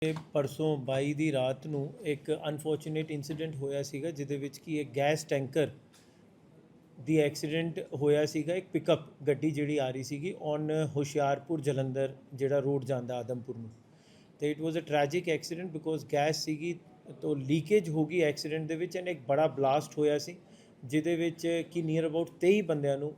परसों 22 ਦੀ ਰਾਤ ਨੂੰ ਇੱਕ ਅਨਫੋਰਚੂਨੇਟ ਇਨਸੀਡੈਂਟ ਹੋਇਆ ਸੀਗਾ ਜਿਹਦੇ ਵਿੱਚ ਕਿ ਇੱਕ ਗੈਸ ਟੈਂਕਰ ਦੀ ਐਕਸੀਡੈਂਟ ਹੋਇਆ ਸੀਗਾ। ਇੱਕ ਪਿਕਅਪ ਗੱਡੀ ਜਿਹੜੀ ਆ ਰਹੀ ਸੀਗੀ ਔਨ ਹੁਸ਼ਿਆਰਪੁਰ ਜਲੰਧਰ ਜਿਹੜਾ ਰੋਡ ਜਾਂਦਾ ਆਦਮਪੁਰ ਨੂੰ, ਤੇ it was a tragic accident because gas ਸੀਗੀ ਤੋਂ ਲੀਕੇਜ ਹੋ ਗਈ ਐਕਸੀਡੈਂਟ ਦੇ ਵਿੱਚ, ਐਂਡ ਇੱਕ ਬੜਾ ਬਲਾਸਟ ਹੋਇਆ ਸੀ ਜਿਹਦੇ ਵਿੱਚ ਕਿ ਨੀਅਰ ਅਬਾਊਟ 23 ਬੰਦਿਆਂ ਨੂੰ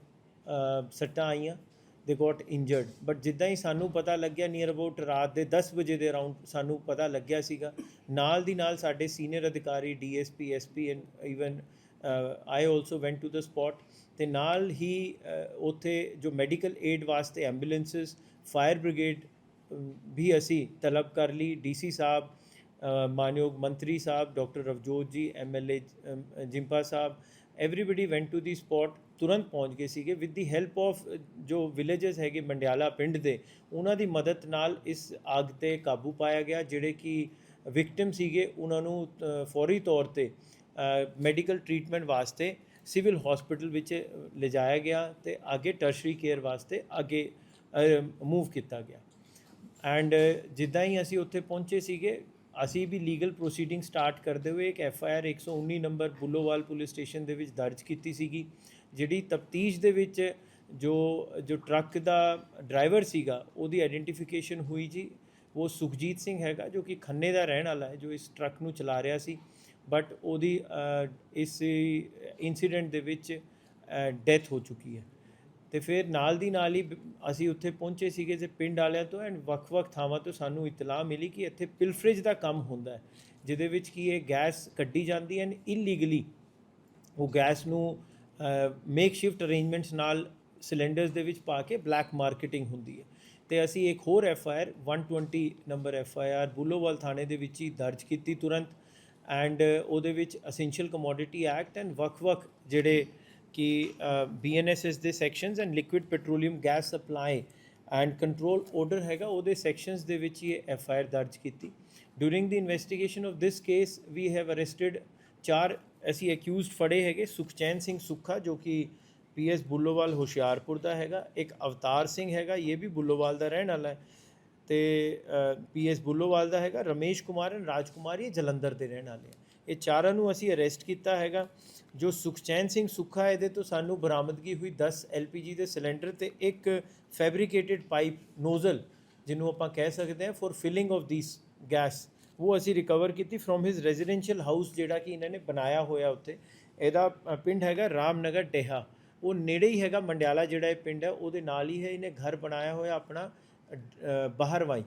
ਸੱਟਾਂ ਆਈਆਂ। ਦੇ ਗੋਟ ਇੰਜਰਡ, ਬਟ ਜਿੱਦਾਂ ਹੀ ਸਾਨੂੰ ਪਤਾ ਲੱਗਿਆ ਨੀਅਰ ਅਬਾਊਟ ਰਾਤ ਦੇ 10 ਵਜੇ ਦੇ ਅਰਾਊਂਡ ਸਾਨੂੰ ਪਤਾ ਲੱਗਿਆ ਸੀਗਾ, ਨਾਲ ਦੀ ਨਾਲ ਸਾਡੇ ਸੀਨੀਅਰ ਅਧਿਕਾਰੀ DSP SP and even I also went to the spot, ਅਤੇ ਨਾਲ ਹੀ ਉੱਥੇ ਜੋ ਮੈਡੀਕਲ ਏਡ ਵਾਸਤੇ ਐਂਬੂਲੈਂਸਿਸ ਫਾਇਰ ਬ੍ਰਿਗੇਡ ਵੀ ਅਸੀਂ ਤਲਬ ਕਰ ਲਈ। DC ਸਾਹਿਬ, ਮਾਨਯੋਗ ਮੰਤਰੀ ਸਾਹਿਬ doctor Ravjot ji, MLA Jimpa Sahib, everybody went to the spot, ਤੁਰੰਤ ਪਹੁੰਚ ਗਏ ਸੀਗੇ ਵਿਦ ਦੀ ਹੈਲਪ ਆਫ ਜੋ ਵਿਲੇਜਸ ਹੈਗੇ ਮੰਡਿਆਲਾ ਪਿੰਡ ਦੇ, ਉਹਨਾਂ ਦੀ ਮਦਦ ਨਾਲ ਇਸ ਅੱਗ 'ਤੇ ਕਾਬੂ ਪਾਇਆ ਗਿਆ। ਜਿਹੜੇ ਕਿ ਵਿਕਟਿਮ ਸੀਗੇ ਉਹਨਾਂ ਨੂੰ ਫੌਰੀ ਤੌਰ 'ਤੇ ਮੈਡੀਕਲ ਟਰੀਟਮੈਂਟ ਵਾਸਤੇ ਸਿਵਲ ਹਸਪੀਟਲ ਵਿੱਚ ਲਿਜਾਇਆ ਗਿਆ ਅਤੇ ਅੱਗੇ ਟਰਸ਼ਰੀ ਕੇਅਰ ਵਾਸਤੇ ਅੱਗੇ ਮੂਵ ਕੀਤਾ ਗਿਆ। ਐਂਡ ਜਿੱਦਾਂ ਹੀ ਅਸੀਂ ਉੱਥੇ ਪਹੁੰਚੇ ਸੀਗੇ, ਅਸੀਂ ਵੀ ਲੀਗਲ ਪ੍ਰੋਸੀਡਿੰਗ ਸਟਾਰਟ ਕਰਦੇ ਹੋਏ ਇੱਕ FIR 119 number Bullowal police station ਦੇ ਵਿੱਚ ਦਰਜ ਕੀਤੀ ਸੀਗੀ। ਜਿਹੜੀ ਤਫਤੀਸ਼ ਦੇ ਵਿੱਚ ਜੋ ਟਰੱਕ ਦਾ ਡਰਾਈਵਰ ਸੀਗਾ ਉਹਦੀ ਆਈਡੈਂਟੀਫਿਕੇਸ਼ਨ ਹੋਈ ਜੀ। ਉਹ ਸੁਖਜੀਤ ਸਿੰਘ ਹੈਗਾ ਜੋ ਕਿ ਖੰਨੇ ਦਾ ਰਹਿਣ ਵਾਲਾ ਹੈ, ਜੋ ਇਸ ਟਰੱਕ ਨੂੰ ਚਲਾ ਰਿਹਾ ਸੀ, ਬਟ ਉਹਦੀ ਇਸ ਇਨਸੀਡੈਂਟ ਦੇ ਵਿੱਚ ਡੈਥ ਹੋ ਚੁੱਕੀ ਹੈ। ਅਤੇ ਫਿਰ ਨਾਲ ਦੀ ਨਾਲ ਹੀ ਅਸੀਂ ਉੱਥੇ ਪਹੁੰਚੇ ਸੀਗੇ ਤੇ ਪਿੰਡ ਵਾਲਿਆਂ ਤੋਂ ਐਂਡ ਵੱਖ-ਵੱਖ ਥਾਵਾਂ ਤੋਂ ਸਾਨੂੰ ਇਤਲਾਹ ਮਿਲੀ ਕਿ ਇੱਥੇ ਪਿਲਫਰੇਜ ਦਾ ਕੰਮ ਹੁੰਦਾ ਹੈ, ਜਿਹਦੇ ਵਿੱਚ ਕਿ ਇਹ ਗੈਸ ਕੱਢੀ ਜਾਂਦੀ ਹੈ ਐਂਡ ਇਲੀਗਲੀ ਉਹ ਗੈਸ ਨੂੰ ਮੇਕ ਸ਼ਿਫਟ ਅਰੇਂਜਮੈਂਟਸ ਨਾਲ ਸਿਲੰਡਰਸ ਦੇ ਵਿੱਚ ਪਾ ਕੇ ਬਲੈਕ ਮਾਰਕੀਟਿੰਗ ਹੁੰਦੀ ਹੈ। ਅਤੇ ਅਸੀਂ ਇੱਕ ਹੋਰ FIR 120 ਨੰਬਰ FIR ਬੁੱਲੋਵਾਲ ਥਾਣੇ ਦੇ ਵਿੱਚ ਹੀ ਦਰਜ ਕੀਤੀ ਤੁਰੰਤ, ਐਂਡ ਉਹਦੇ ਵਿੱਚ ਅਸੈਂਸ਼ੀਅਲ ਕਮੋਡਿਟੀ ਐਕਟ ਐਂਡ ਵੱਖ-ਵੱਖ ਜਿਹੜੇ ਕਿ BNSS ਦੇ sections and liquid petroleum gas supply and control order ਹੈਗਾ, ਉਹਦੇ ਸੈਕਸ਼ਨਸ ਦੇ ਵਿੱਚ ਹੀ ਇਹ FIR ਦਰਜ ਕੀਤੀ। During the investigation of this case we have arrested 4 ਅਸੀਂ ਅਕਿਊਜ਼ਡ ਫੜੇ ਹੈਗੇ। ਸੁਖਚੈਨ ਸਿੰਘ ਸੁੱਖਾ ਜੋ ਕਿ PS ਬੁੱਲੋਵਾਲ ਹੁਸ਼ਿਆਰਪੁਰ ਦਾ ਹੈਗਾ, ਇੱਕ ਅਵਤਾਰ ਸਿੰਘ ਹੈਗਾ, ਇਹ ਵੀ ਬੁੱਲੋਵਾਲ ਦਾ ਰਹਿਣ ਵਾਲਾ ਹੈ, ਅਤੇ PS ਬੁੱਲੋਵਾਲ ਦਾ ਹੈਗਾ। ਰਮੇਸ਼ ਕੁਮਾਰ ਐਂਡ ਰਾਜ ਕੁਮਾਰ ਇਹ ਜਲੰਧਰ ਦੇ ਰਹਿਣ ਵਾਲੇ ਆ। ਇਹ ਚਾਰਾਂ ਨੂੰ ਅਸੀਂ ਅਰੈਸਟ ਕੀਤਾ ਹੈਗਾ। ਜੋ ਸੁਖਚੈਨ ਸਿੰਘ ਸੁੱਖਾ, ਇਹਦੇ ਤੋਂ ਸਾਨੂੰ ਬਰਾਮਦਗੀ ਹੋਈ 10 LPG ਦੇ ਸਿਲੰਡਰ ਅਤੇ ਇੱਕ ਫੈਬਰੀਕੇਟਿਡ ਪਾਈਪ ਨੋਜ਼ਲ ਜਿਹਨੂੰ ਆਪਾਂ ਕਹਿ ਸਕਦੇ ਹਾਂ for filling of this gas, ਉਹ ਅਸੀਂ ਰਿਕਵਰ ਕੀਤੀ ਫਰੋਮ ਹਿਜ਼ ਰੈਜ਼ੀਡੈਂਸ਼ੀਅਲ ਹਾਊਸ ਜਿਹੜਾ ਕਿ ਇਹਨਾਂ ਨੇ ਬਣਾਇਆ ਹੋਇਆ ਉੱਥੇ। ਇਹਦਾ ਪਿੰਡ ਹੈਗਾ ਰਾਮਨਗਰ ਡੇਹਾ, ਉਹ ਨੇੜੇ ਹੀ ਹੈਗਾ ਮੰਡਿਆਲਾ ਜਿਹੜਾ ਇਹ ਪਿੰਡ ਹੈ ਉਹਦੇ ਨਾਲ ਹੀ ਹੈ। ਇਹਨੇ ਘਰ ਬਣਾਇਆ ਹੋਇਆ ਆਪਣਾ ਬਾਹਰਵਾਈ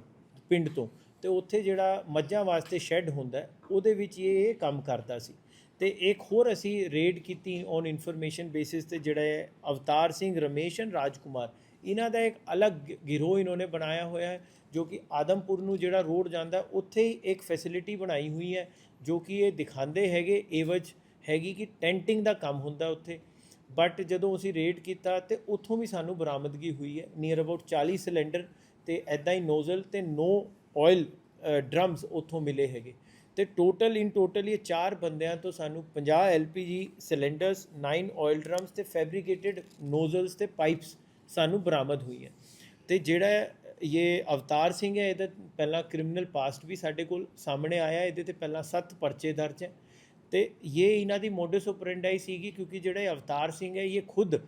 ਪਿੰਡ ਤੋਂ, ਅਤੇ ਉੱਥੇ ਜਿਹੜਾ ਮੱਝਾਂ ਵਾਸਤੇ ਸ਼ੈੱਡ ਹੁੰਦਾ ਉਹਦੇ ਵਿੱਚ ਇਹ ਕੰਮ ਕਰਦਾ ਸੀ। ਅਤੇ ਇੱਕ ਹੋਰ ਅਸੀਂ ਰੇਡ ਕੀਤੀ ਔਨ ਇਨਫੋਰਮੇਸ਼ਨ ਬੇਸਿਸ 'ਤੇ, ਜਿਹੜਾ ਹੈ ਅਵਤਾਰ ਸਿੰਘ, ਰਮੇਸ਼ ਐਂਡ ਰਾਜ ਕੁਮਾਰ, ਇਹਨਾਂ ਦਾ ਇੱਕ ਅਲੱਗ ਗਿਰੋਹ ਇਹਨਾਂ ਨੇ ਬਣਾਇਆ ਹੋਇਆ ਹੈ, ਜੋ ਕਿ ਆਦਮਪੁਰ ਨੂੰ ਜਿਹੜਾ ਰੋਡ ਜਾਂਦਾ ਉੱਥੇ ਹੀ ਇੱਕ ਫੈਸਿਲਿਟੀ ਬਣਾਈ ਹੋਈ ਹੈ, ਜੋ ਕਿ ਇਹ ਦਿਖਾਉਂਦੇ ਹੈਗੇ ਏਵਜ ਹੈਗੀ ਕਿ ਟੈਂਟਿੰਗ ਦਾ ਕੰਮ ਹੁੰਦਾ ਉੱਥੇ। ਬਟ ਜਦੋਂ ਅਸੀਂ ਰੇਡ ਕੀਤਾ ਅਤੇ ਉੱਥੋਂ ਵੀ ਸਾਨੂੰ ਬਰਾਮਦਗੀ ਹੋਈ ਹੈ ਨੀਅਰ ਅਬਾਊਟ 40 ਸਿਲੰਡਰ ਅਤੇ ਇੱਦਾਂ ਹੀ ਨੋਜ਼ਲ ਅਤੇ 9 ਆਇਲ ਡਰਮਸ ਉੱਥੋਂ ਮਿਲੇ ਹੈਗੇ। ਅਤੇ ਟੋਟਲ ਇਹ 4 ਬੰਦਿਆਂ ਤੋਂ ਸਾਨੂੰ 50 LPG ਸਿਲੰਡਰਸ, 9 ਆਇਲ ਡਰਮਸ ਅਤੇ ਫੈਬਰੀਕੇਟਿਡ ਨੋਜ਼ਲਸ ਅਤੇ ਪਾਈਪਸ ਸਾਨੂੰ ਬਰਾਮਦ ਹੋਈ ਹੈ। ਅਤੇ ਜਿਹੜਾ ਇਹ ਅਵਤਾਰ ਸਿੰਘ ਹੈ, ਇਹਦਾ ਪਹਿਲਾਂ ਕ੍ਰਿਮੀਨਲ ਪਾਸਟ ਵੀ ਸਾਡੇ ਕੋਲ ਸਾਹਮਣੇ ਆਇਆ, ਇਹਦੇ 'ਤੇ ਪਹਿਲਾਂ 7 ਪਰਚੇ ਦਰਜ ਹੈ। ਅਤੇ ਇਹ ਇਹਨਾਂ ਦੀ ਮੋਡਸ ਓਪਰੈਂਡਾਈ ਸੀਗੀ, ਕਿਉਂਕਿ ਜਿਹੜਾ ਅਵਤਾਰ ਸਿੰਘ ਹੈ ਇਹ ਖੁਦ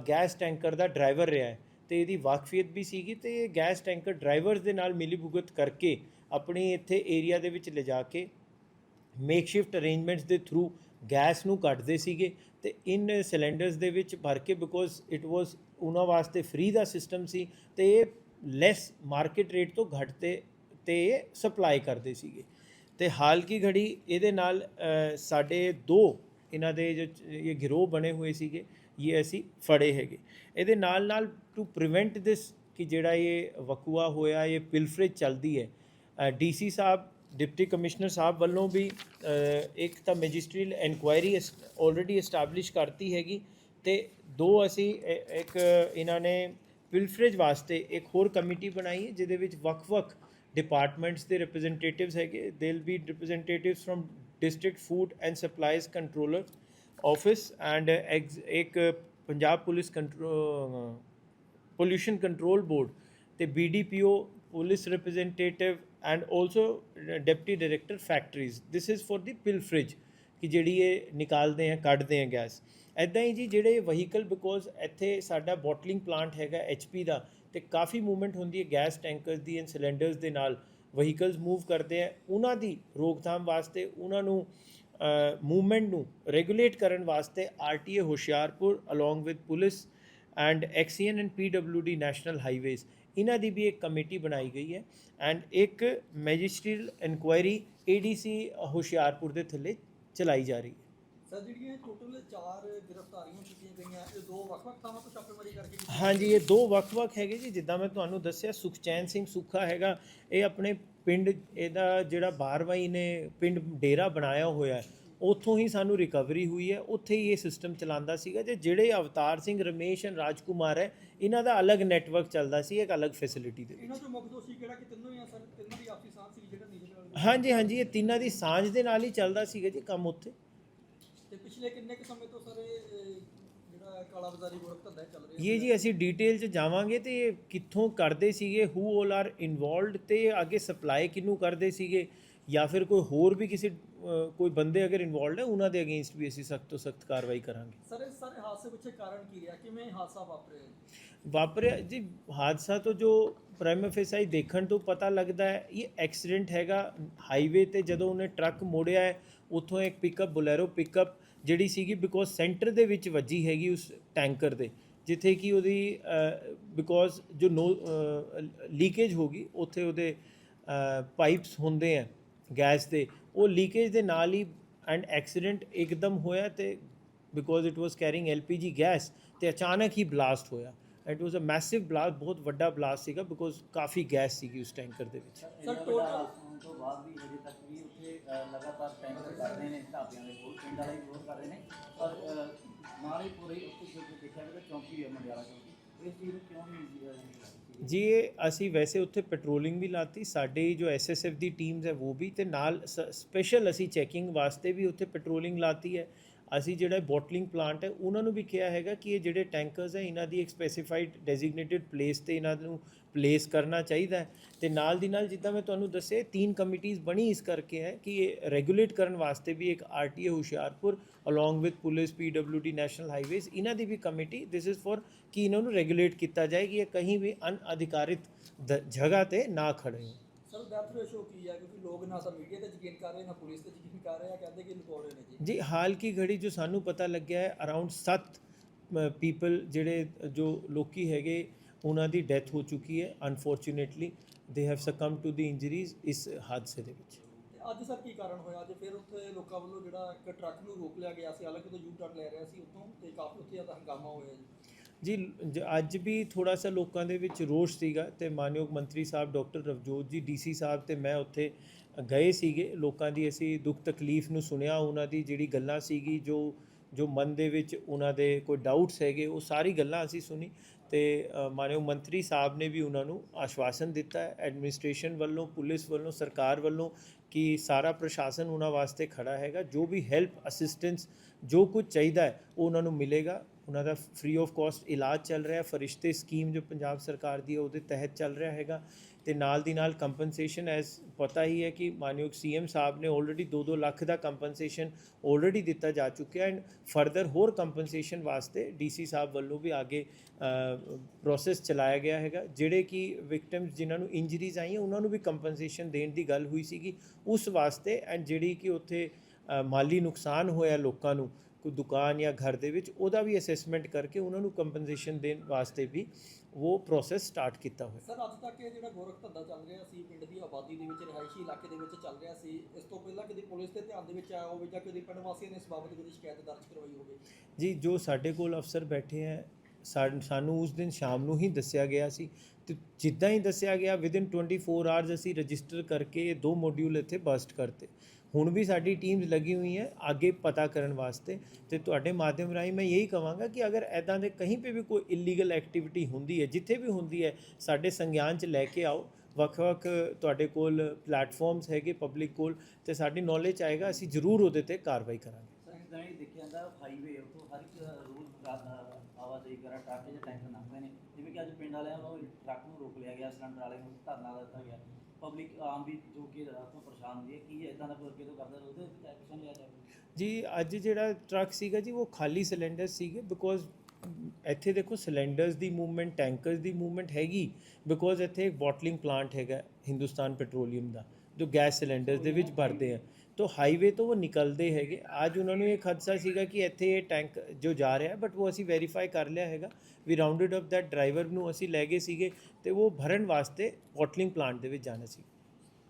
ਗੈਸ ਟੈਂਕਰ ਦਾ ਡਰਾਈਵਰ ਰਿਹਾ ਹੈ, ਅਤੇ ਇਹਦੀ ਵਾਕਫੀਅਤ ਵੀ ਸੀਗੀ, ਅਤੇ ਇਹ ਗੈਸ ਟੈਂਕਰ ਡਰਾਈਵਰਸ ਦੇ ਨਾਲ ਮਿਲੀ ਭੁਗਤ ਕਰਕੇ ਆਪਣੀ ਇੱਥੇ ਏਰੀਆ ਦੇ ਵਿੱਚ ਲਿਜਾ ਕੇ ਮੇਕ ਸ਼ਿਫਟ ਅਰੇਂਜਮੈਂਟਸ ਦੇ ਥਰੂ ਗੈਸ ਨੂੰ ਕੱਢਦੇ ਸੀਗੇ, ਅਤੇ ਇਨ ਸਿਲੰਡਰਸ ਦੇ ਵਿੱਚ ਭਰ ਕੇ, ਬਿਕੋਜ਼ ਇਟ ਵਾਜ਼ ਉਹਨਾਂ ਵਾਸਤੇ ਫ੍ਰੀ ਦਾ ਸਿਸਟਮ ਸੀ, ਅਤੇ ਇਹ ਲੈਸ ਮਾਰਕੀਟ ਰੇਟ ਤੋਂ ਘੱਟ 'ਤੇ ਇਹ ਸਪਲਾਈ ਕਰਦੇ ਸੀਗੇ। ਅਤੇ ਹਾਲ ਕੀ ਘੜੀ ਇਹਦੇ ਨਾਲ ਸਾਡੇ 2 ਇਹਨਾਂ ਦੇ ਜੋ ਇਹ ਗਿਰੋਹ ਬਣੇ ਹੋਏ ਸੀਗੇ, ਇਹ ਅਸੀਂ ਫੜੇ ਹੈਗੇ। ਇਹਦੇ ਨਾਲ ਟੂ ਪ੍ਰੀਵੈਂਟ ਦਿਸ ਕਿ ਜਿਹੜਾ ਇਹ ਵਕੂਆ ਹੋਇਆ, ਇਹ ਪਿਲਫਰੇਜ ਚੱਲਦੀ ਹੈ, DC ਸਾਹਿਬ, ਡਿਪਟੀ ਕਮਿਸ਼ਨਰ ਸਾਹਿਬ ਵੱਲੋਂ ਵੀ ਇੱਕ ਤਾਂ ਮੈਜਿਸਟਰੀਅਲ ਇਨਕੁਆਇਰੀ ਆਲਰੇਡੀ ਐਸਟੈਬਲਿਸ਼ ਕਰਤੀ ਹੈਗੀ, ਅਤੇ 2 ਅਸੀਂ ਇੱਕ ਇਹਨਾਂ ਨੇ ਪਿਲਫਰੇਜ ਵਾਸਤੇ ਇੱਕ ਹੋਰ ਕਮੇਟੀ ਬਣਾਈ ਹੈ, ਜਿਹਦੇ ਵਿੱਚ ਵੱਖ-ਵੱਖ ਡਿਪਾਰਟਮੈਂਟਸ ਦੇ ਰਿਪਰੈਜ਼ੈਂਟੇਟਿਵਸ ਹੈਗੇ। They will be representatives from district food and supplies controller office and ਇੱਕ Punjab police pollution control board ਅਤੇ BDPO police representative and also deputy director factories. This is for the pilferage ਕਿ ਜਿਹੜੀ ਇਹ ਨਿਕਾਲਦੇ ਆ ਕੱਢਦੇ ਆ ਗੈਸ। ਇੱਦਾਂ ਹੀ ਜੀ ਜਿਹੜੇ ਵਹੀਕਲ, ਬਿਕੋਜ਼ ਇੱਥੇ ਸਾਡਾ ਬੋਟਲਿੰਗ ਪਲਾਂਟ ਹੈਗਾ HP ਦਾ, ਅਤੇ ਕਾਫੀ ਮੂਵਮੈਂਟ ਹੁੰਦੀ ਹੈ ਗੈਸ ਟੈਂਕਰਸ ਦੀ ਐਂਡ ਸਿਲੰਡਰਸ ਦੇ ਨਾਲ, ਵਹੀਕਲਸ ਮੂਵ ਕਰਦੇ ਆ, ਉਹਨਾਂ ਦੀ ਰੋਕਥਾਮ ਵਾਸਤੇ, ਉਹਨਾਂ ਨੂੰ ਮੂਵਮੈਂਟ ਨੂੰ ਰੈਗੂਲੇਟ ਕਰਨ ਵਾਸਤੇ RTA Hoshiarpur along with police and XCN and PWD national highways, ਇਹਨਾਂ ਦੀ ਵੀ ਇੱਕ ਕਮੇਟੀ ਬਣਾਈ ਗਈ ਹੈ ਐਂਡ ਇੱਕ ਮੈਜਿਸਟਰੀਅਲ ਇਨਕੁਆਇਰੀ ADC ਹੁਸ਼ਿਆਰਪੁਰ ਦੇ ਥੱਲੇ ਚਲਾਈ ਜਾ ਰਹੀ ਹੈ। ਸਰ ਜਿਹੜੀਆਂ ਟੋਟਲ 4 ਗ੍ਰਿਫਤਾਰੀਆਂ ਕੀਤੀਆਂ ਗਈਆਂ, ਇਹ 2 ਵੱਖ-ਵੱਖ ਥਾਵਾਂ ਤੋਂ ਛਾਪੇਮਾਰੀ ਕਰਕੇ? ਹਾਂਜੀ, ਇਹ 2 ਵੱਖ-ਵੱਖ ਹੈਗੇ ਜੀ। ਜਿੱਦਾਂ ਮੈਂ ਤੁਹਾਨੂੰ ਦੱਸਿਆ, ਸੁਖਚੈਨ ਸਿੰਘ ਸੁੱਖਾ ਹੈਗਾ, ਇਹ ਆਪਣੇ ਪਿੰਡ, ਇਹਦਾ ਜਿਹੜਾ ਬਾਰਵਾਈ ਨੇ ਪਿੰਡ ਡੇਰਾ ਬਣਾਇਆ ਹੋਇਆ, ਉੱਥੋਂ ਹੀ ਸਾਨੂੰ ਰਿਕਵਰੀ ਹੋਈ ਹੈ, ਉੱਥੇ ਹੀ ਇਹ ਸਿਸਟਮ ਚਲਾਉਂਦਾ ਸੀਗਾ। ਤੇ ਜਿਹੜੇ ਅਵਤਾਰ ਸਿੰਘ, ਰਮੇਸ਼ ਐਂਡ ਰਾਜਕੁਮਾਰ ਹੈ, ਇਹਨਾਂ ਦਾ ਅਲੱਗ ਨੈਟਵਰਕ ਚੱਲਦਾ ਸੀ ਇੱਕ ਅਲੱਗ ਫੈਸਿਲਿਟੀ ਦੇ ਵਿੱਚ। ਇਹਨਾਂ ਚੋਂ ਮੁੱਖ ਦੋਸ਼ੀ ਕਿਹੜਾ, ਕਿ ਤਿੰਨੋਂ ਹੀ ਆ ਸਰ? ਤਿੰਨਾਂ ਦੀ ਆਪਸੀ ਸਾਂਝ ਸੀ ਜਿਹੜਾ ਨੀਚੇ? ਹਾਂਜੀ ਹਾਂਜੀ, ਇਹ ਤਿੰਨਾਂ ਦੀ ਸਾਂਝ ਦੇ ਨਾਲ ਹੀ ਚੱਲਦਾ ਸੀਗਾ ਜੀ ਕੰਮ ਉੱਥੇ। ਤੇ ਪਿਛਲੇ ਕਿੰਨੇ ਕੁ ਸਮੇਂ ਤੋਂ ਸਰ ਇਹ ਜਿਹੜਾ ਕਾਲਾ ਬਾਜ਼ਾਰੀ ਗੋਰਖ ਧੰਦਾ ਚੱਲ ਰਿਹਾ? ਇਹ ਜੀ ਅਸੀਂ ਡਿਟੇਲ 'ਚ ਜਾਵਾਂਗੇ ਤੇ ਇਹ ਕਿੱਥੋਂ ਕਰਦੇ ਸੀਗੇ, ਹੂ ਆਲ ਆਰ ਇਨਵੋਲਵਡ, ਤੇ ਅੱਗੇ ਸਪਲਾਈ ਕਿਹਨੂੰ ਕਰਦੇ ਸੀਗੇ, ਜਾਂ ਫਿਰ ਕੋਈ ਹੋਰ ਵੀ ਕਿਸੇ ਕੋਈ ਬੰਦੇ ਅਗਰ ਇਨਵੋਲਵਡ ਹੈ, ਉਹਨਾਂ ਦੇ ਅਗੇਂਸਟ ਵੀ ਅਸੀਂ ਸਖਤ ਤੋਂ ਸਖਤ ਕਾਰਵਾਈ ਕਰਾਂਗੇ। ਸਰ ਇਸ ਸਾਰੇ ਹਾਦਸੇ ਪਿੱਛੇ ਕਾਰਨ ਕੀ ਰਿਹਾ, ਕਿਵੇਂ ਹਾਦਸਾ ਵਾਪਰਿਆ ਜੀ? ਹਾਦਸਾ ਤੋਂ ਜੋ ਪ੍ਰਾਈਮਾ ਫੇਸਾਈ ਦੇਖਣ ਤੋਂ ਪਤਾ ਲੱਗਦਾ ਹੈ, ਇਹ ਐਕਸੀਡੈਂਟ ਹੈਗਾ ਹਾਈਵੇ ਤੇ। ਜਦੋਂ ਉਹਨੇ ਟਰੱਕ ਮੋੜਿਆ ਹੈ, ਉੱਥੋਂ ਇੱਕ ਪਿਕਅਪ, ਬੋਲੈਰੋ ਪਿਕਅਪ ਜਿਹੜੀ ਸੀਗੀ, ਬਿਕੋਜ਼ ਸੈਂਟਰ ਦੇ ਵਿੱਚ ਵੱਜੀ ਹੈਗੀ ਉਸ ਟੈਂਕਰ ਦੇ, ਜਿੱਥੇ ਕਿ ਉਹਦੀ ਬਿਕੋਜ਼ ਜੋ ਲੀਕੇਜ ਹੋ ਗਈ, ਉੱਥੇ ਉਹਦੇ ਪਾਈਪਸ ਹੁੰਦੇ ਆ ਗੈਸ ਦੇ, ਉਹ ਲੀਕੇਜ ਦੇ ਨਾਲ ਹੀ ਐਂਡ ਐਕਸੀਡੈਂਟ ਇੱਕਦਮ ਹੋਇਆ। ਤੇ because it was carrying LPG gas, ਤੇ ਅਚਾਨਕ ਹੀ ਬਲਾਸਟ ਹੋਇਆ। It was a massive blast, ਬਹੁਤ ਵੱਡਾ ਬਲਾਸਟ ਸੀਗਾ, ਬਿਕੋਜ਼ ਕਾਫੀ ਗੈਸ ਸੀਗੀ ਉਸ ਟੈਂਕਰ ਦੇ ਵਿੱਚ। ਸਰ ਟੋਟਲ ਤੋਂ ਬਾਅਦ ਵੀ ਹਜੇ ਤੱਕ ਵੀ ਉੱਥੇ ਲਗਾਤਾਰ ਟੈਂਕਰ ਕਰ ਰਹੇ ਨੇ, ਢਾਬਿਆਂ ਦੇ ਕੋਲ ਪਿੰਡ ਵਾਲੇ ਵਿਰੋਧ ਕਰ ਰਹੇ ਨੇ, ਪਰ ਨਾਲ ਹੀ ਪੂਰੀ ਉੱਥੇ ਦੇਖਿਆ ਗਿਆ ਚੌਂਕੀ ਹੈ ਮੰਡਿਆਲਾ ਚੌਂਕੀ, ਇਸ ਚੀਜ਼ ਨੂੰ ਕਿਉਂ ਨਹੀਂ ਜੀ? ਅਸੀਂ ਵੈਸੇ ਉੱਥੇ ਪੈਟਰੋਲਿੰਗ ਵੀ ਲਾਤੀ, ਸਾਡੇ ਜੋ SSF ਦੀ ਟੀਮਸ ਹੈ ਉਹ ਵੀ, ਤੇ ਨਾਲ ਸਪੈਸ਼ਲ ਅਸੀਂ ਚੈਕਿੰਗ ਵਾਸਤੇ ਵੀ ਉੱਥੇ ਪੈਟਰੋਲਿੰਗ ਲਾਤੀ ਹੈ। ਅਸੀਂ ਜਿਹੜਾ ਬੋਟਲਿੰਗ ਪਲਾਂਟ ਹੈ, ਉਹਨਾਂ ਨੂੰ ਵੀ ਕਿਹਾ ਹੈਗਾ ਕਿ ਇਹ ਜਿਹੜੇ ਟੈਂਕਰਸ ਹੈ, ਇਹਨਾਂ ਦੀ ਇੱਕ ਸਪੈਸੀਫਾਈਡ ਡੈਜ਼ਿਗਨੇਟਿਡ ਪਲੇਸ 'ਤੇ ਇਹਨਾਂ ਨੂੰ ਪਲੇਸ ਕਰਨਾ ਚਾਹੀਦਾ ਹੈ। ਤੇ ਨਾਲ ਦੀ ਨਾਲ ਜਿੱਦਾਂ ਮੈਂ ਤੁਹਾਨੂੰ ਦੱਸਿਆ, 3 ਕਮੇਟੀਜ਼ ਬਣੀ ਇਸ ਕਰਕੇ ਹੈ ਕਿ ਇਹ ਰੈਗੂਲੇਟ ਕਰਨ ਵਾਸਤੇ ਵੀ ਇੱਕ RTA Hoshiarpur along with police, PWD national highways, ਇਹਨਾਂ ਦੀ ਵੀ ਕਮੇਟੀ, ਦਿਸ ਇਜ਼ ਫॉर ਕਿ ਇਹਨਾਂ ਨੂੰ ਰੈਗੂਲੇਟ ਕੀਤਾ ਜਾਏ ਕਿ ਇਹ ਕਹੀਂ ਵੀ ਅਨਅਧਿਕਾਰਿਤ ਜਗ੍ਹਾ 'ਤੇ ਨਾ ਖੜੇ ਹੋਣ। ਸਰ ਡੈਥ ਰੇਸ਼ੋ ਕੀ ਹੈ? ਕਿਉਂਕਿ ਲੋਕ ਨਾ ਤਾਂ ਮੀਡੀਆ ਤੇ ਯਕੀਨ ਕਰ ਰਹੇ, ਨਾ ਪੁਲਿਸ ਤੇ ਯਕੀਨ ਕਰ ਰਹੇ ਆ, ਕਹਿੰਦੇ ਕਿ ਲੁਕੋ ਰਹੇ ਨੇ ਜੀ। ਹਾਲ ਕੀ ਘੜੀ ਜੋ ਸਾਨੂੰ ਪਤਾ ਲੱਗਿਆ ਹੈ, ਅਰਾਊਂਡ 7 ਪੀਪਲ ਜਿਹੜੇ ਜੋ ਲੋਕੀ ਹੈਗੇ, ਉਹਨਾਂ ਦੀ ਡੈਥ ਹੋ ਚੁੱਕੀ ਹੈ। Unfortunately they have succumb to the injuries ਇਸ ਹਾਦਸੇ ਦੇ ਵਿੱਚ। ਅੱਜ ਸਰ ਕੀ ਕਾਰਨ ਹੋਇਆ? ਅੱਜ ਫਿਰ ਉੱਥੇ ਲੋਕਾਂ ਵੱਲੋਂ ਜਿਹੜਾ ਇੱਕ ਟਰੱਕ ਨੂੰ ਰੋਕ ਲਿਆ ਗਿਆ ਸੀ, ਹਾਲਾਂਕਿ ਉਹ ਯੂ ਟਰਨ ਲੈ ਰਿਹਾ ਸੀ ਉੱਥੋਂ, ਤੇ ਕਾਫੀ ਉੱਥੇ ਜ਼ਿਆਦਾ ਹੰਗਾਮਾ ਹੋਇਆ ਜੀ। ਅੱਜ ਵੀ ਥੋੜਾ ਸਾ ਲੋਕਾਂ ਦੇ ਵਿੱਚ ਰੋਸ਼ ਸੀਗਾ, ਤੇ ਮਾਨਯੋਗ ਮੰਤਰੀ ਸਾਹਿਬ ਡਾਕਟਰ ਰਵਜੋਤ ਜੀ DC ਸਾਹਿਬ ਤੇ ਮੈਂ ਉੱਥੇ ਗਏ ਸੀਗੇ। ਲੋਕਾਂ ਦੀ ਅਸੀਂ ਦੁੱਖ ਤਕਲੀਫ ਨੂੰ ਸੁਣਿਆ, ਉਹਨਾਂ ਦੀ ਜਿਹੜੀ ਗੱਲਾਂ ਸੀਗੀ, ਜੋ ਮਨ ਦੇ ਵਿੱਚ ਉਹਨਾਂ ਦੇ ਕੋਈ ਡਾਊਟਸ ਹੈਗੇ, ਉਹ ਸਾਰੀ ਗੱਲਾਂ ਅਸੀਂ ਸੁਣੀ। ਤੇ ਮਾਨਯੋਗ ਮੰਤਰੀ ਸਾਹਿਬ ਨੇ ਵੀ ਉਹਨਾਂ ਨੂੰ ਆਸ਼ਵਾਸਨ ਦਿੱਤਾ ਹੈ, ਐਡਮਿਨਿਸਟ੍ਰੇਸ਼ਨ ਵੱਲੋਂ, ਪੁਲਿਸ ਵੱਲੋਂ, ਸਰਕਾਰ ਵੱਲੋਂ, ਕਿ ਸਾਰਾ ਪ੍ਰਸ਼ਾਸਨ ਉਹਨਾਂ ਵਾਸਤੇ ਖੜਾ ਹੈਗਾ। ਜੋ ਵੀ ਹੈਲਪ, ਅਸਿਸਟੈਂਸ, ਜੋ ਕੁਝ ਚਾਹੀਦਾ ਹੈ ਉਹ ਉਹਨਾਂ ਨੂੰ ਮਿਲੇਗਾ। ਉਹਨਾਂ ਦਾ ਫ੍ਰੀ ਆਫ ਕਾਸਟ ਇਲਾਜ ਚੱਲ ਰਿਹਾ, ਫਰਿਸ਼ਤੇ ਸਕੀਮ ਜੋ ਪੰਜਾਬ ਸਰਕਾਰ ਦੀ ਹੈ ਉਹਦੇ ਤਹਿਤ ਚੱਲ ਰਿਹਾ ਹੈਗਾ। ਤੇ ਨਾਲ ਦੀ ਨਾਲ ਕੰਪਨਸੇਸ਼ਨ, ਐਸ ਪਤਾ ਹੀ ਹੈ ਕਿ ਮਾਨਯੋਗ CM ਸਾਹਿਬ ਨੇ ਆਲਰੇਡੀ 2-2 ਲੱਖ ਦਾ ਕੰਪਨਸੇਸ਼ਨ ਆਲਰੇਡੀ ਦਿੱਤਾ ਜਾ ਚੁੱਕਿਆ, ਐਂਡ ਫਰਦਰ ਹੋਰ ਕੰਪਨਸੇਸ਼ਨ ਵਾਸਤੇ DC ਸਾਹਿਬ ਵੱਲੋਂ ਵੀ ਅੱਗੇ ਪ੍ਰੋਸੈਸ ਚਲਾਇਆ ਗਿਆ ਹੈਗਾ। ਜਿਹੜੇ ਕਿ ਵਿਕਟਿਮਸ ਜਿਨ੍ਹਾਂ ਨੂੰ ਇੰਜਰੀਜ਼ ਆਈਆਂ, ਉਹਨਾਂ ਨੂੰ ਵੀ ਕੰਪਨਸੇਸ਼ਨ ਦੇਣ ਦੀ ਗੱਲ ਹੋਈ ਸੀਗੀ ਉਸ ਵਾਸਤੇ। ਐਂਡ ਜਿਹੜੀ ਕਿ ਉੱਥੇ ਮਾਲੀ ਨੁਕਸਾਨ ਹੋਇਆ ਲੋਕਾਂ ਨੂੰ, ਕੋਈ ਦੁਕਾਨ ਜਾਂ ਘਰ ਦੇ ਵਿੱਚ, ਉਹਦਾ ਵੀ ਅਸੈਸਮੈਂਟ ਕਰਕੇ ਉਹਨਾਂ ਨੂੰ ਕੰਪਨਸੇਸ਼ਨ ਦੇਣ ਵਾਸਤੇ ਵੀ ਉਹ ਪ੍ਰੋਸੈਸ ਸਟਾਰਟ ਕੀਤਾ ਹੋਇਆ। ਸਰ ਅੱਜ ਤੱਕ ਇਹ ਜਿਹੜਾ ਗੋਰਖ ਧੰਦਾ ਚੱਲ ਰਿਹਾ ਸੀ, ਪਿੰਡ ਦੀ ਆਬਾਦੀ ਦੇ ਵਿੱਚ, ਰਿਹਾਇਸ਼ੀ ਇਲਾਕੇ ਦੇ ਵਿੱਚ ਚੱਲ ਰਿਹਾ ਸੀ, ਇਸ ਤੋਂ ਪਹਿਲਾਂ ਕਦੀ ਪੁਲਿਸ ਦੇ ਧਿਆਨ ਦੇ ਵਿੱਚ ਆਇਆ ਹੋਵੇ ਜਾਂ ਕਦੀ ਪਿੰਡ ਵਾਸੀਆਂ ਨੇ ਇਸ ਬਾਬਤ ਕੋਈ ਸ਼ਿਕਾਇਤ ਦਰਜ ਕਰਵਾਈ ਹੋਵੇ? ਜੀ, ਜੋ ਸਾਡੇ ਕੋਲ ਅਫਸਰ ਬੈਠੇ ਹੈ, ਸਾਨੂੰ ਉਸ ਦਿਨ ਸ਼ਾਮ ਨੂੰ ਹੀ ਦੱਸਿਆ ਗਿਆ ਸੀ, ਤੇ ਜਿੱਦਾਂ ਹੀ ਦੱਸਿਆ ਗਿਆ ਵਿਦਿਨ 24 ਆਵਰਸ ਅਸੀਂ ਰਜਿਸਟਰ ਕਰਕੇ ਇਹ 2 ਮੋਡਿਊਲ ਇੱਥੇ ਬਸਟ ਕਰਤੇ। ਹੁਣ ਵੀ ਸਾਡੀ ਟੀਮਸ ਲੱਗੀ ਹੋਈ ਹੈ ਅੱਗੇ ਪਤਾ ਕਰਨ ਵਾਸਤੇ। ਤੇ ਤੁਹਾਡੇ ਮਾਧਿਅਮ ਰਾਹੀਂ ਮੈਂ ਇਹੀ ਕਹਾਂਗਾ ਕਿ ਅਗਰ ਇੱਦਾਂ ਦੇ ਕहीं पे ਵੀ ਕੋਈ ਇਲੀਗਲ ਐਕਟੀਵਿਟੀ ਹੁੰਦੀ ਹੈ, ਜਿੱਥੇ ਵੀ ਹੁੰਦੀ ਹੈ, ਸਾਡੇ ਸੰਗਿਆਨ 'ਚ ਲੈ ਕੇ ਆਓ। ਵੱਖ-ਵੱਖ ਤੁਹਾਡੇ ਕੋਲ ਪਲੇਟਫਾਰਮਸ ਹੈਗੇ ਪਬਲਿਕ ਕੋਲ, ਤੇ ਸਾਡੀ ਨੌਲੇਜ ਆਏਗਾ, ਅਸੀਂ ਜ਼ਰੂਰ ਉਹਦੇ ਤੇ ਕਾਰਵਾਈ ਕਰਾਂਗੇ। ਸਰ ਜਿੱਦਾਂ ਇਹ ਦੇਖਿਆ ਜਾਂਦਾ ਹਾਈਵੇ ਉੱਥੋਂ ਹਰ ਇੱਕ ਰੋਜ਼ ਆਵਾਜਾਈ ਕਰਾ ਟਰੱਕ ਜਾਂ ਟੈਂਕਰ ਲੰਘਦੇ ਨੇ, ਜਿਵੇਂ ਕਿ ਅੱਜ ਪਿੰਡ ਵਾਲਿਆਂ ਵੱਲੋਂ ਟਰੱਕ ਨੂੰ ਰੋਕ ਲਿਆ ਗਿਆ, ਸਿਲੰਡਰ ਵਾਲੇ ਨੂੰ ਧਰਨਾ ਦਿੱਤਾ ਗਿਆ, ਪਬਲਿਕ ਆਮ ਵੀ ਜੋ ਕਿ ਰਾਤ ਤੋਂ ਪਰੇਸ਼ਾਨ ਹੁੰਦੀ ਹੈ, ਕੀ ਇਦਾਂ ਦਾ ਕੋਈ ਅੱਗੇ ਤੋਂ ਕਰਦਾ ਉਹਦੇ ਉੱਤੇ ਐਕਸ਼ਨ ਲਿਆ ਜਾਵੇ? ਜੀ ਅੱਜ ਜਿਹੜਾ ਟਰੱਕ ਸੀਗਾ ਜੀ ਉਹ ਖਾਲੀ ਸਿਲੰਡਰ ਸੀਗੇ, ਬਿਕੋਜ਼ ਇੱਥੇ ਦੇਖੋ ਸਿਲੰਡਰਸ ਦੀ ਮੂਵਮੈਂਟ, ਟੈਂਕਰਸ ਦੀ ਮੂਵਮੈਂਟ ਹੈਗੀ, ਬਿਕੋਜ਼ ਇੱਥੇ ਇੱਕ ਬੋਟਲਿੰਗ ਪਲਾਂਟ ਹੈਗਾ ਹਿੰਦੁਸਤਾਨ ਪੈਟਰੋਲੀਅਮ ਦਾ ਜੋ ਗੈਸ ਸਿਲੰਡਰਸ ਦੇ ਵਿੱਚ ਭਰਦੇ ਆ, तो ਹਾਈਵੇ ਤੋਂ ਉਹ ਨਿਕਲਦੇ ਹੈਗੇ। ਅੱਜ ਉਹਨਾਂ ਨੂੰ ਇਹ ਖਦਸ਼ਾ ਸੀਗਾ ਕਿ ਇੱਥੇ ਇਹ ਟੈਂਕ ਜੋ ਜਾ ਰਿਹਾ, ਬਟ ਉਹ ਅਸੀਂ ਵੈਰੀਫਾਈ ਕਰ ਲਿਆ ਹੈਗਾ, ਵੀ ਰਾਊਂਡਡ ਅਪ ਦੈਟ ਡਰਾਈਵਰ ਨੂੰ ਅਸੀਂ ਲੈ ਗਏ ਸੀਗੇ ਤੇ ਉਹ ਭਰਨ ਵਾਸਤੇ ਬੋਟਲਿੰਗ ਪਲਾਂਟ ਦੇ ਵਿੱਚ ਜਾਣਾ ਸੀ।